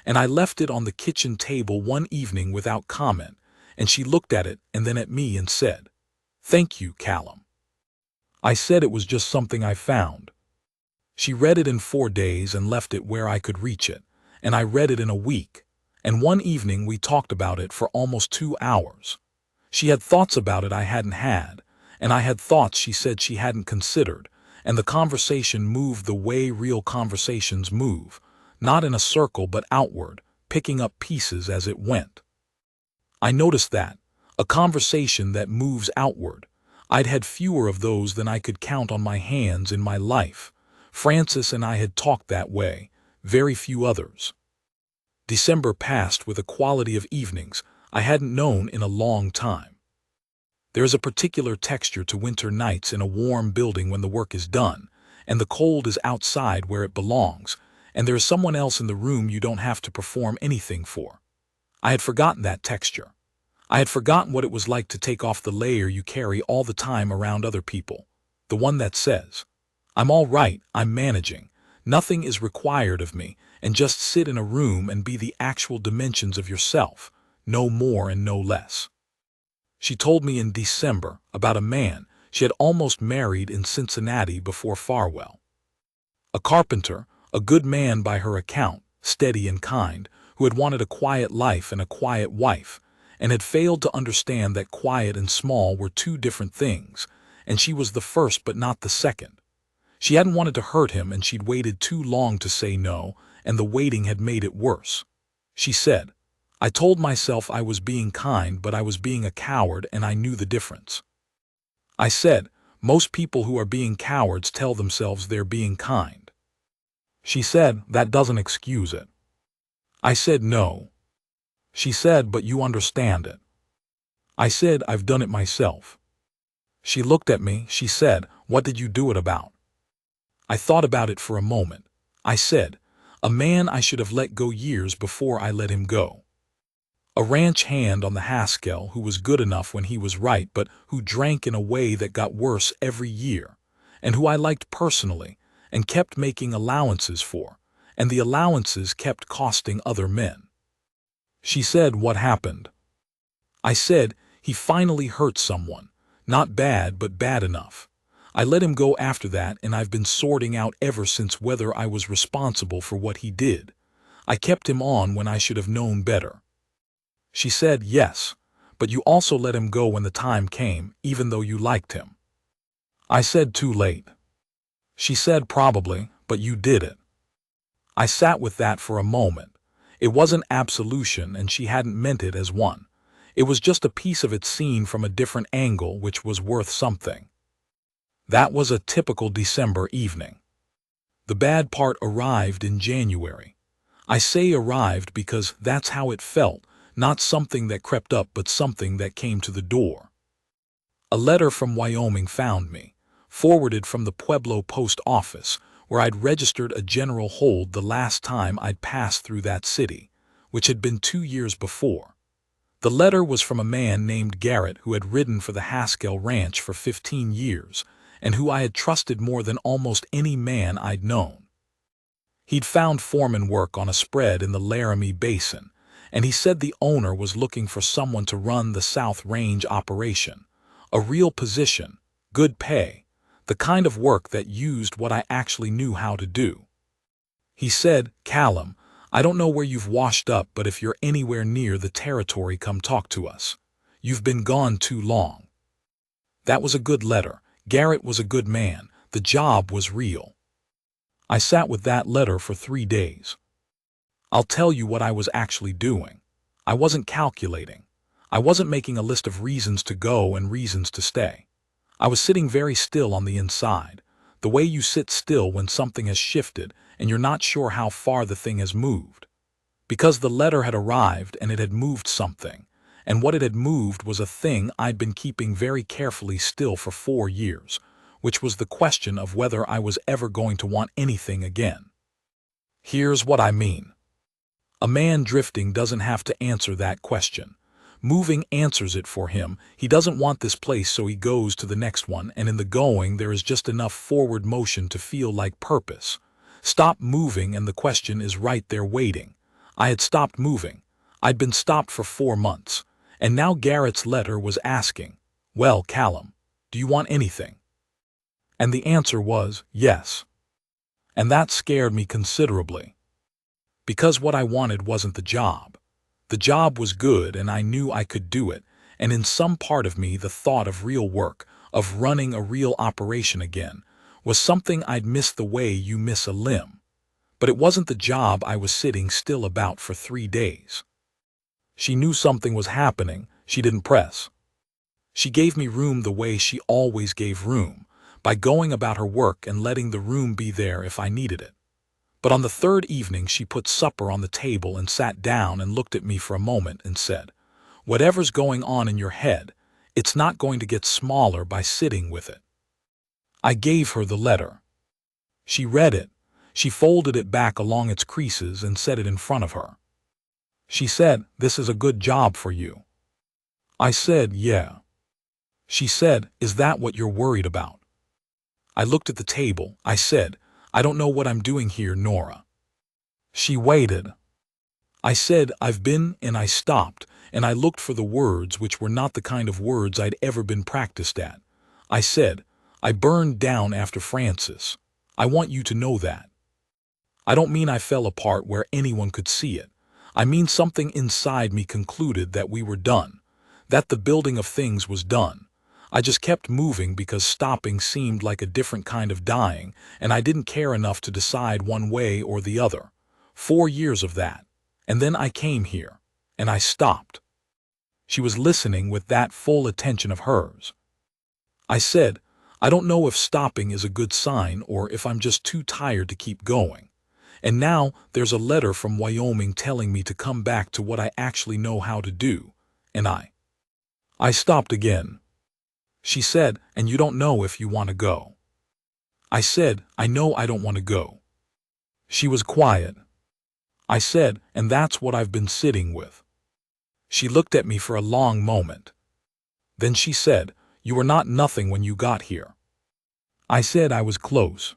Speaker 1: and I left it on the kitchen table one evening without comment, and she looked at it and then at me and said, "Thank you, Callum." I said it was just something I found. She read it in 4 days and left it where I could reach it, and I read it in a week, and one evening we talked about it for almost 2 hours. She had thoughts about it I hadn't had, and I had thoughts she said she hadn't considered, and the conversation moved the way real conversations move, not in a circle but outward, picking up pieces as it went. I noticed that, a conversation that moves outward, I'd had fewer of those than I could count on my hands in my life. Frances and I had talked that way, very few others. December passed with a quality of evenings I hadn't known in a long time. There is a particular texture to winter nights in a warm building when the work is done, and the cold is outside where it belongs, and there is someone else in the room you don't have to perform anything for. I had forgotten that texture. I had forgotten what it was like to take off the layer you carry all the time around other people, the one that says, "I'm all right, I'm managing, nothing is required of me," and just sit in a room and be the actual dimensions of yourself, no more and no less. She told me in December about a man she had almost married in Cincinnati before Farwell. A carpenter, a good man by her account, steady and kind, who had wanted a quiet life and a quiet wife, and had failed to understand that quiet and small were 2 different things, and she was the first but not the second. She hadn't wanted to hurt him, and she'd waited too long to say no, and the waiting had made it worse. She said, "I told myself I was being kind, but I was being a coward, and I knew the difference." I said, "Most people who are being cowards tell themselves they're being kind." She said, "That doesn't excuse it." I said, "No." She said, "But you understand it." I said, "I've done it myself." She looked at me, she said, "What did you do it about?" I thought about it for a moment. I said, "A man I should have let go years before I let him go. A ranch hand on the Haskell who was good enough when he was right but who drank in a way that got worse every year, and who I liked personally and kept making allowances for, and the allowances kept costing other men." She said, "What happened?" I said, "He finally hurt someone, not bad but bad enough. I let him go after that, and I've been sorting out ever since whether I was responsible for what he did. I kept him on when I should have known better." She said, "Yes, but you also let him go when the time came, even though you liked him." I said, "Too late." She said, "Probably, but you did it." I sat with that for a moment. It wasn't absolution, and she hadn't meant it as one. It was just a piece of it seen from a different angle, which was worth something. That was a typical December evening. The bad part arrived in January. I say arrived because that's how it felt, not something that crept up but something that came to the door. A letter from Wyoming found me, forwarded from the Pueblo post office, where I'd registered a general hold the last time I'd passed through that city, which had been 2 years before. The letter was from a man named Garrett who had ridden for the Haskell Ranch for 15 years, and who I had trusted more than almost any man I'd known. He'd found foreman work on a spread in the Laramie Basin, and he said the owner was looking for someone to run the South Range operation, a real position, good pay, the kind of work that used what I actually knew how to do. He said, "Callum, I don't know where you've washed up, but if you're anywhere near the territory, come talk to us. You've been gone too long." That was a good letter. Garrett was a good man. The job was real. I sat with that letter for 3 days. I'll tell you what I was actually doing. I wasn't calculating. I wasn't making a list of reasons to go and reasons to stay. I was sitting very still on the inside, the way you sit still when something has shifted and you're not sure how far the thing has moved. Because the letter had arrived and it had moved something, and what it had moved was a thing I'd been keeping very carefully still for 4 years, which was the question of whether I was ever going to want anything again. Here's what I mean. A man drifting doesn't have to answer that question. Moving answers it for him. He doesn't want this place, so he goes to the next one, and in the going there is just enough forward motion to feel like purpose. Stop moving and the question is right there waiting. I had stopped moving. I'd been stopped for 4 months. And now Garrett's letter was asking, "Well, Callum, do you want anything?" And the answer was yes. And that scared me considerably. Because what I wanted wasn't the job. The job was good and I knew I could do it, and in some part of me the thought of real work, of running a real operation again, was something I'd miss the way you miss a limb. But it wasn't the job I was sitting still about for 3 days. She knew something was happening. She didn't press. She gave me room the way she always gave room, by going about her work and letting the room be there if I needed it. But on the 3rd evening she put supper on the table and sat down and looked at me for a moment and said, "Whatever's going on in your head, it's not going to get smaller by sitting with it." I gave her the letter. She read it. She folded it back along its creases and set it in front of her. She said, "This is a good job for you." I said, "Yeah." She said, "Is that what you're worried about?" I looked at the table. I said, "I don't know what I'm doing here, Nora." She waited. I said, "I've been," and I stopped, and I looked for the words which were not the kind of words I'd ever been practiced at. I said, "I burned down after Francis. I want you to know that. I don't mean I fell apart where anyone could see it. I mean something inside me concluded that we were done, that the building of things was done. I just kept moving because stopping seemed like a different kind of dying, and I didn't care enough to decide one way or the other. 4 years of that. And then I came here, and I stopped." She was listening with that full attention of hers. I said, "I don't know if stopping is a good sign or if I'm just too tired to keep going. And now there's a letter from Wyoming telling me to come back to what I actually know how to do, and I stopped again. She said, "And you don't know if you want to go." I said, "I know I don't want to go." She was quiet. I said, "And that's what I've been sitting with." She looked at me for a long moment. Then she said, "You were not nothing when you got here." I said I was close.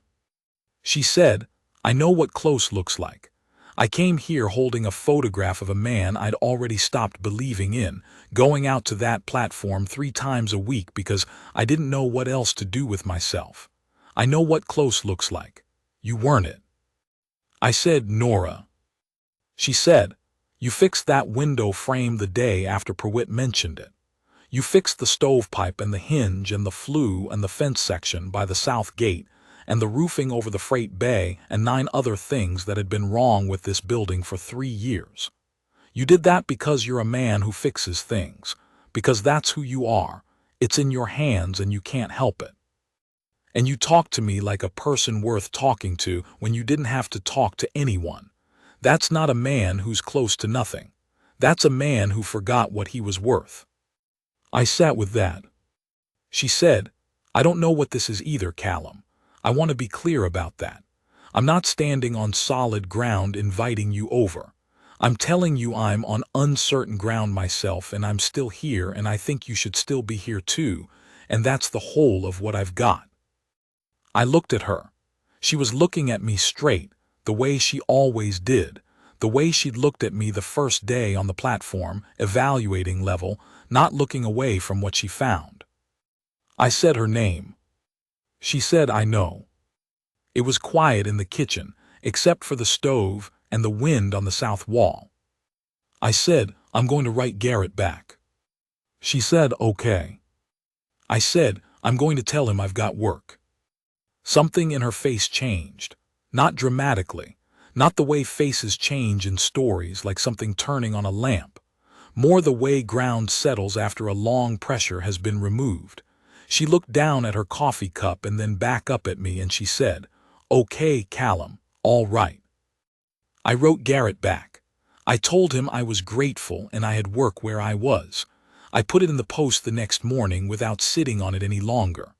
Speaker 1: She said, "I know what close looks like. I came here holding a photograph of a man I'd already stopped believing in, going out to that platform 3 times a week because I didn't know what else to do with myself. I know what close looks like. You weren't it." I said, "Nora." She said, "You fixed that window frame the day after Pruitt mentioned it. You fixed the stovepipe and the hinge and the flue and the fence section by the south gate, and the roofing over the freight bay and 9 other things that had been wrong with this building for 3 years. You did that because you're a man who fixes things, because that's who you are. It's in your hands and you can't help it. And you talked to me like a person worth talking to when you didn't have to talk to anyone. That's not a man who's close to nothing. That's a man who forgot what he was worth." I sat with that. She said, "I don't know what this is either, Callum. I want to be clear about that. I'm not standing on solid ground inviting you over. I'm telling you I'm on uncertain ground myself, and I'm still here, and I think you should still be here too, and that's the whole of what I've got." I looked at her. She was looking at me straight, the way she always did, the way she'd looked at me the first day on the platform, evaluating level, not looking away from what she found. I said her name. She said, I know. It was quiet in the kitchen, except for the stove and the wind on the south wall. I said, I'm going to write Garrett back. She said, okay. I said, I'm going to tell him I've got work. Something in her face changed. Not dramatically, not the way faces change in stories like something turning on a lamp, more the way ground settles after a long pressure has been removed. She looked down at her coffee cup and then back up at me and she said, okay, Callum, all right. I wrote Garrett back. I told him I was grateful and I had work where I was. I put it in the post the next morning without sitting on it any longer.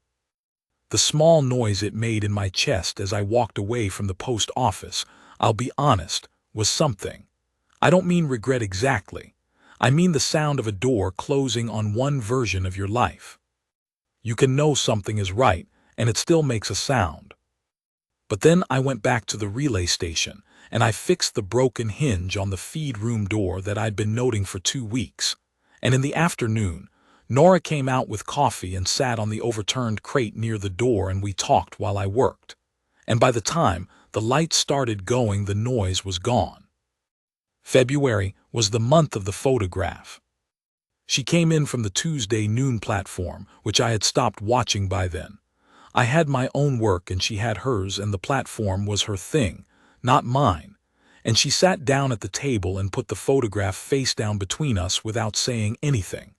Speaker 1: The small noise it made in my chest as I walked away from the post office, I'll be honest, was something. I don't mean regret exactly. I mean the sound of a door closing on one version of your life. You can know something is right, and it still makes a sound. But then I went back to the relay station, and I fixed the broken hinge on the feed room door that I'd been noting for 2 weeks. And in the afternoon, Nora came out with coffee and sat on the overturned crate near the door and we talked while I worked. And by the time the lights started going, the noise was gone. February was the month of the photograph. She came in from the Tuesday noon platform, which I had stopped watching by then. I had my own work and she had hers, and the platform was her thing, not mine. And she sat down at the table and put the photograph face down between us without saying anything.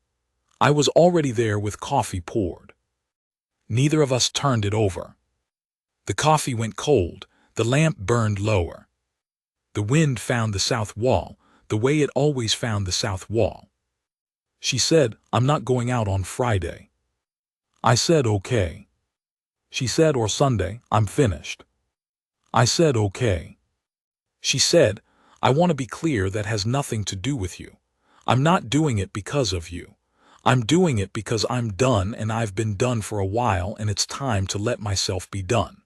Speaker 1: I was already there with coffee poured. Neither of us turned it over. The coffee went cold, the lamp burned lower. The wind found the south wall, the way it always found the south wall. She said, I'm not going out on Friday. I said, okay. She said, or Sunday, I'm finished. I said, okay. She said, I want to be clear, that has nothing to do with you. I'm not doing it because of you. I'm doing it because I'm done, and I've been done for a while, and it's time to let myself be done.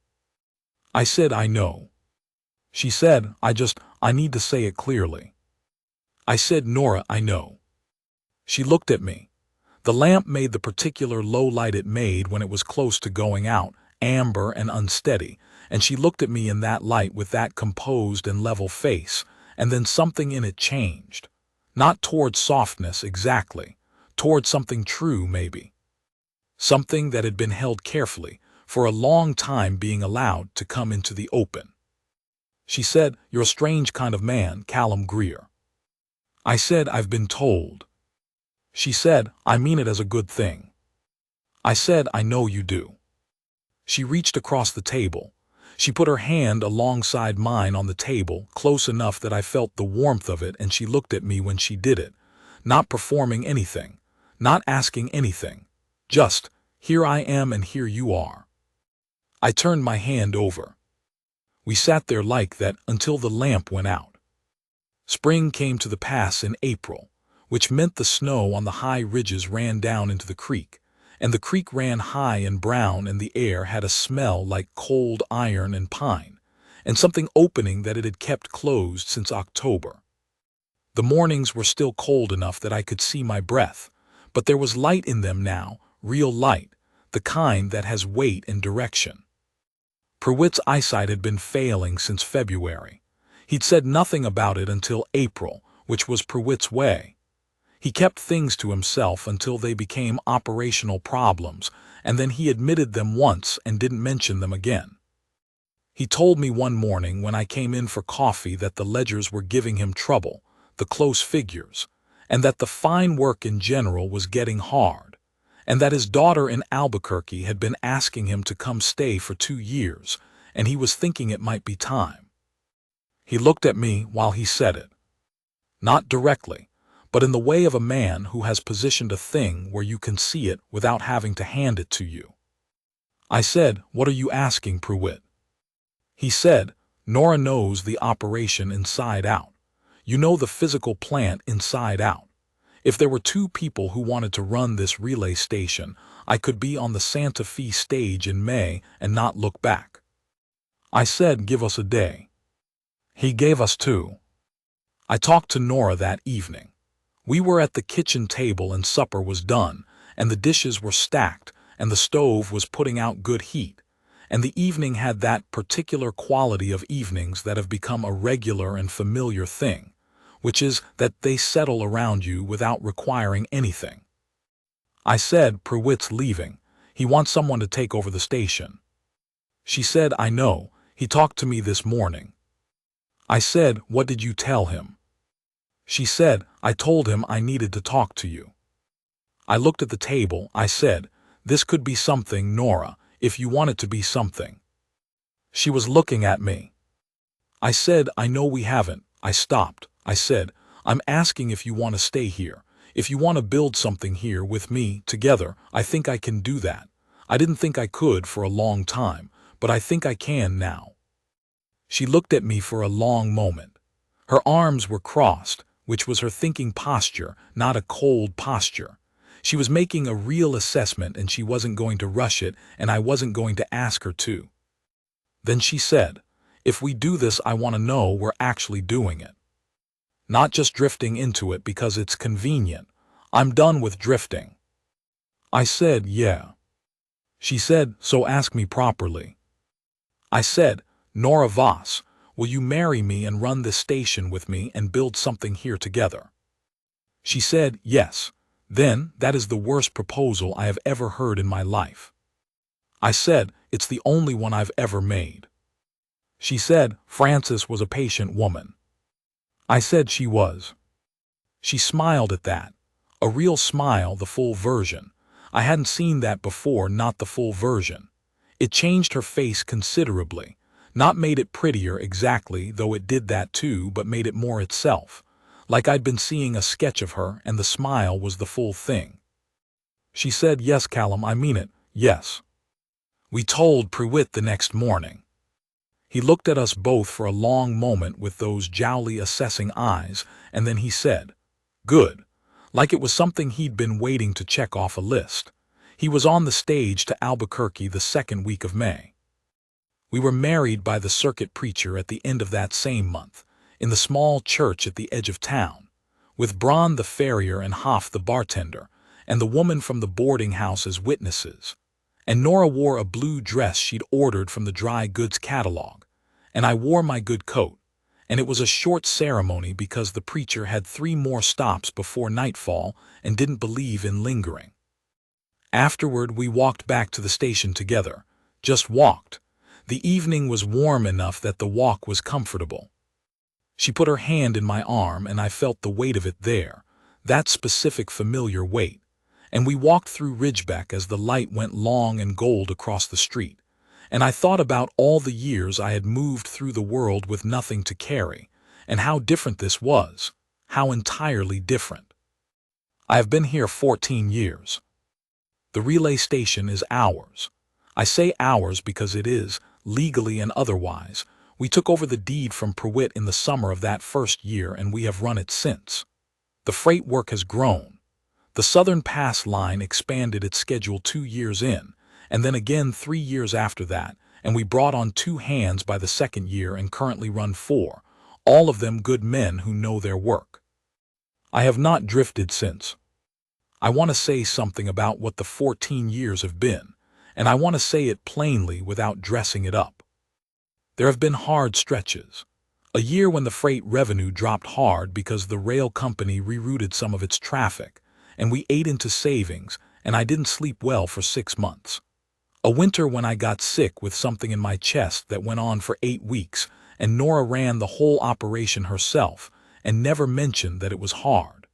Speaker 1: I said, I know. She said, I need to say it clearly. I said, Nora, I know. She looked at me. The lamp made the particular low light it made when it was close to going out, amber and unsteady, and she looked at me in that light with that composed and level face, and then something in it changed. Not toward softness exactly, toward something true maybe. Something that had been held carefully, for a long time, being allowed to come into the open. She said, you're a strange kind of man, Callum Greer. I said, I've been told. She said, I mean it as a good thing. I said, I know you do. She reached across the table. She put her hand alongside mine on the table, close enough that I felt the warmth of it, and she looked at me when she did it, not performing anything, not asking anything, just, here I am and here you are. I turned my hand over. We sat there like that until the lamp went out. Spring came to the pass in April, which meant the snow on the high ridges ran down into the creek, and the creek ran high and brown, and the air had a smell like cold iron and pine, and something opening that it had kept closed since October. The mornings were still cold enough that I could see my breath, but there was light in them now, real light, the kind that has weight and direction. Pruitt's eyesight had been failing since February. He'd said nothing about it until April, which was Pruitt's way. He kept things to himself until they became operational problems, and then he admitted them once and didn't mention them again. He told me one morning when I came in for coffee that the ledgers were giving him trouble, the close figures, and that the fine work in general was getting hard, and that his daughter in Albuquerque had been asking him to come stay for 2 years, and he was thinking it might be time. He looked at me while he said it. Not directly, but in the way of a man who has positioned a thing where you can see it without having to hand it to you. I said, what are you asking, Pruitt? He said, Nora knows the operation inside out. You know the physical plant inside out. If there were 2 people who wanted to run this relay station, I could be on the Santa Fe stage in May and not look back. I said, give us a day. He gave us 2. I talked to Nora that evening. We were at the kitchen table and supper was done, and the dishes were stacked, and the stove was putting out good heat, and the evening had that particular quality of evenings that have become a regular and familiar thing, which is that they settle around you without requiring anything. I said, Prewitt's leaving. He wants someone to take over the station. She said, I know. He talked to me this morning. I said, what did you tell him? She said, I told him I needed to talk to you. I looked at the table. I said, this could be something, Nora, if you want it to be something. She was looking at me. I said, I know we haven't. I stopped. I said, I'm asking if you want to stay here. If you want to build something here with me, together, I think I can do that. I didn't think I could for a long time, but I think I can now. She looked at me for a long moment. Her arms were crossed, which was her thinking posture, not a cold posture. She was making a real assessment, and she wasn't going to rush it, and I wasn't going to ask her to. Then she said, if we do this, I want to know we're actually doing it. Not just drifting into it because it's convenient. I'm done with drifting. I said, yeah. She said, so ask me properly. I said, Nora Voss, will you marry me and run this station with me and build something here together? She said, yes. Then, that is the worst proposal I have ever heard in my life. I said, it's the only one I've ever made. She said, Frances was a patient woman. I said she was. She smiled at that. A real smile, the full version. I hadn't seen that before, not the full version. It changed her face considerably. Not made it prettier exactly, though it did that too, but made it more itself. Like I'd been seeing a sketch of her, and the smile was the full thing. She said, yes, Callum, I mean it, yes. We told Prewitt the next morning. He looked at us both for a long moment with those jowly assessing eyes, and then he said, good. Like it was something he'd been waiting to check off a list. He was on the stage to Albuquerque the second week of May. We were married by the circuit preacher at the end of that same month, in the small church at the edge of town, with Braun the farrier and Hoff the bartender, and the woman from the boarding house as witnesses. And Nora wore a blue dress she'd ordered from the dry goods catalog, and I wore my good coat, and it was a short ceremony because the preacher had 3 more stops before nightfall and didn't believe in lingering. Afterward, we walked back to the station together, just walked. The evening was warm enough that the walk was comfortable. She put her hand in my arm, and I felt the weight of it there, that specific familiar weight, and we walked through Ridgeback as the light went long and gold across the street, and I thought about all the years I had moved through the world with nothing to carry, and how different this was, how entirely different. I have been here 14 years. The relay station is ours. I say ours because it is, legally and otherwise. We took over the deed from Prewitt in the summer of that first year, and we have run it since. The freight work has grown. The Southern Pass line expanded its schedule 2 years in, and then again 3 years after that, and we brought on 2 hands by the second year and currently run 4, all of them good men who know their work. I have not drifted since. I want to say something about what the 14 years have been, and I want to say it plainly without dressing it up. There have been hard stretches. A year when the freight revenue dropped hard because the rail company rerouted some of its traffic, and we ate into savings, and I didn't sleep well for 6 months. A winter when I got sick with something in my chest that went on for 8 weeks, and Nora ran the whole operation herself and never mentioned that it was hard.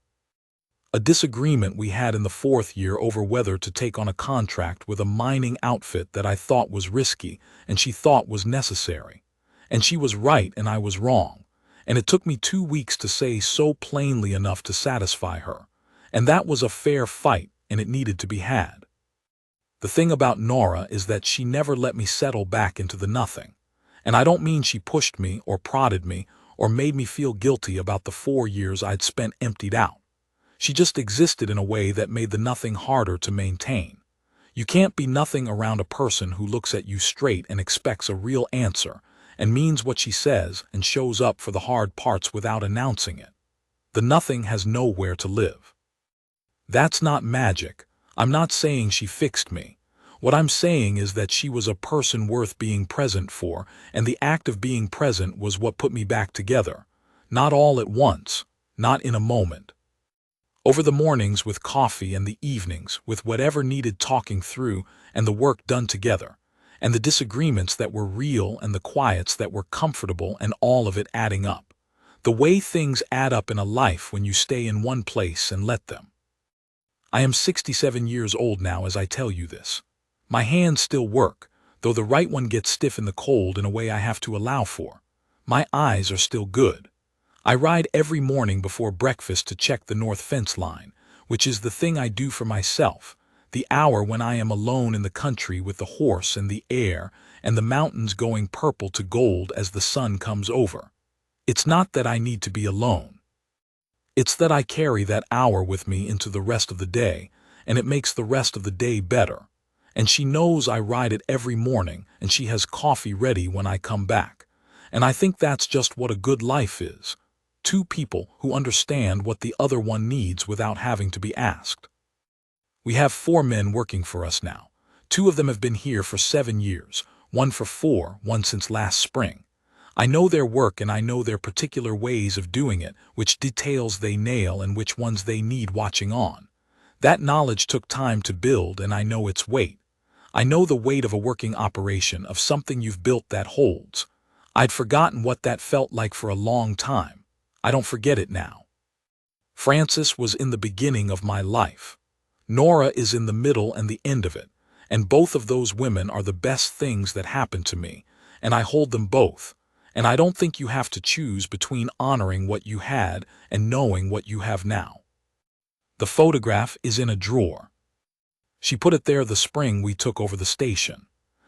Speaker 1: A disagreement we had in the 4th year over whether to take on a contract with a mining outfit that I thought was risky and she thought was necessary. And she was right and I was wrong. And it took me 2 weeks to say so plainly enough to satisfy her. And that was a fair fight, and it needed to be had. The thing about Nora is that she never let me settle back into the nothing. And I don't mean she pushed me or prodded me or made me feel guilty about the 4 years I'd spent emptied out. She just existed in a way that made the nothing harder to maintain. You can't be nothing around a person who looks at you straight and expects a real answer and means what she says and shows up for the hard parts without announcing it. The nothing has nowhere to live. That's not magic. I'm not saying she fixed me. What I'm saying is that she was a person worth being present for, and the act of being present was what put me back together. Not all at once, not in a moment. Over the mornings with coffee and the evenings with whatever needed talking through and the work done together, and the disagreements that were real and the quiets that were comfortable and all of it adding up. The way things add up in a life when you stay in one place and let them. I am 67 years old now as I tell you this. My hands still work, though the right one gets stiff in the cold in a way I have to allow for. My eyes are still good. I ride every morning before breakfast to check the north fence line, which is the thing I do for myself, the hour when I am alone in the country with the horse and the air and the mountains going purple to gold as the sun comes over. It's not that I need to be alone. It's that I carry that hour with me into the rest of the day, and it makes the rest of the day better. And she knows I ride it every morning, and she has coffee ready when I come back. And I think that's just what a good life is. Two people who understand what the other one needs without having to be asked. We have 4 men working for us now. 2 of them have been here for 7 years, 1 for 4, 1 since last spring. I know their work and I know their particular ways of doing it, which details they nail and which ones they need watching on. That knowledge took time to build and I know its weight. I know the weight of a working operation, of something you've built that holds. I'd forgotten what that felt like for a long time. I don't forget it now. Frances was in the beginning of my life. Nora is in the middle and the end of it, and both of those women are the best things that happened to me, and I hold them both. And I don't think you have to choose between honoring what you had and knowing what you have now. The photograph is in a drawer. She put it there the spring we took over the station.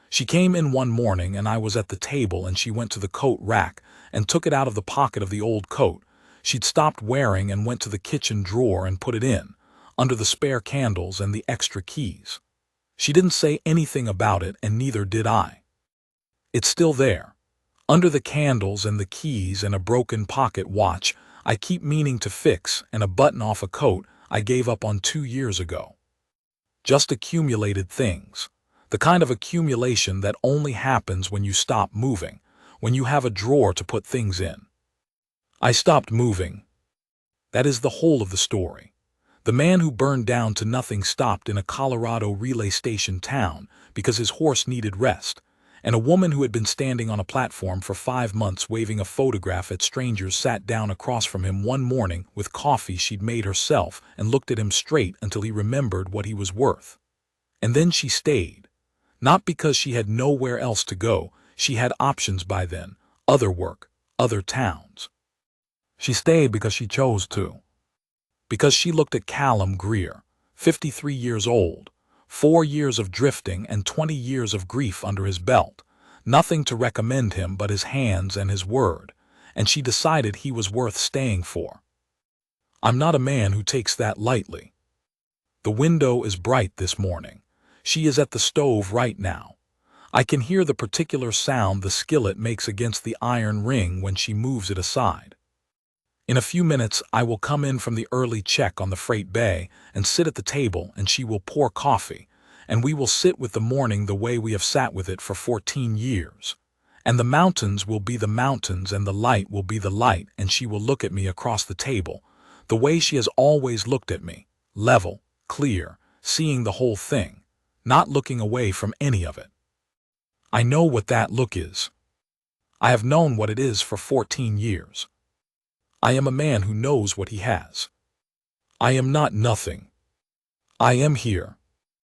Speaker 1: She came in one morning and I was at the table and she went to the coat rack and took it out of the pocket of the old coat she'd stopped wearing and went to the kitchen drawer and put it in, under the spare candles and the extra keys. She didn't say anything about it and neither did I. It's still there. Under the candles and the keys and a broken pocket watch I keep meaning to fix and a button off a coat I gave up on 2 years ago. Just accumulated things. The kind of accumulation that only happens when you stop moving, when you have a drawer to put things in. I stopped moving. That is the whole of the story. The man who burned down to nothing stopped in a Colorado relay station town because his horse needed rest. And a woman who had been standing on a platform for 5 months waving a photograph at strangers sat down across from him one morning with coffee she'd made herself and looked at him straight until he remembered what he was worth. And then she stayed. Not because she had nowhere else to go, she had options by then, other work, other towns. She stayed because she chose to. Because she looked at Callum Greer, 53 years old, 4 years of drifting and 20 years of grief under his belt, nothing to recommend him but his hands and his word, and she decided he was worth staying for. I'm not a man who takes that lightly. The window is bright this morning. She is at the stove right now. I can hear the particular sound the skillet makes against the iron ring when she moves it aside. In a few minutes I will come in from the early check on the freight bay and sit at the table and she will pour coffee, and we will sit with the morning the way we have sat with it for 14 years. And the mountains will be the mountains and the light will be the light and she will look at me across the table, the way she has always looked at me, level, clear, seeing the whole thing, not looking away from any of it. I know what that look is. I have known what it is for 14 years. I am a man who knows what he has. I am not nothing. I am here.